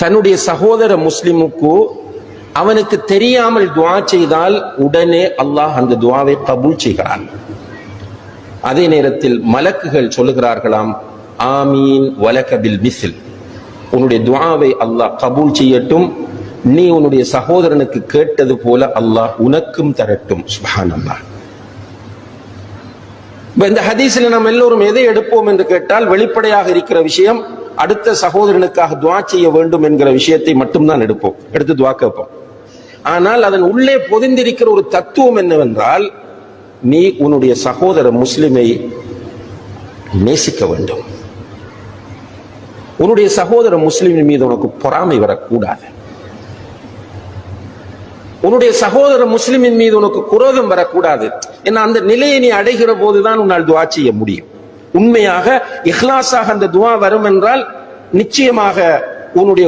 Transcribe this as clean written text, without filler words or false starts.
தன்னுடைய சகோதர முஸ்லிமுக்கு அவனுக்கு தெரியாமல் துஆ செய்தால் உடனே அல்லாஹ் அந்த துஆவை கபூல் செய்கிறான். அதே நேரத்தில் மலக்குகள் சொல்லுகிறார்களாம், ஆமீன் வலக பில் மிஸ்ல், உன்னுடைய துஆவை அல்லாஹ் கபூல் செய்யட்டும், நீ உன்னுடைய சகோதரனுக்கு கேட்டது போல அல்லாஹ் உனக்கும் தரட்டும். சுப்ஹானல்லாஹ். இந்த ஹதீஸில் நாம் எல்லோரும் எதை எடுப்போம் என்று கேட்டால், வெளிப்படையாக இருக்கிற விஷயம் அடுத்த சகோதரனுக்காக துஆ செய்ய வேண்டும் என்கிற விஷயத்தை மட்டும்தான் எடுப்போம், எடுத்து துஆ கேட்போம். ஆனால் அதன் உள்ளே பொதிந்திருக்கிற ஒரு தத்துவம் என்னவென்றால், நீ உன்னுடைய சகோதர முஸ்லிமை நேசிக்க வேண்டும். உன்னுடைய சகோதர முஸ்லிமின் மீது உனக்கு பொறாமை வரக்கூடாது. உன்னுடைய சகோதர முஸ்லிமின் மீது உனக்கு குரோதம் வரக்கூடாது. ஏன்னா அந்த நிலையை நீ அடைகிற போதுதான் உன்னால் துஆ செய்ய முடியும். உண்மையாக இஹ்லாஸாக அந்த துஆ வரும் என்றால் நிச்சயமாக உன்னுடைய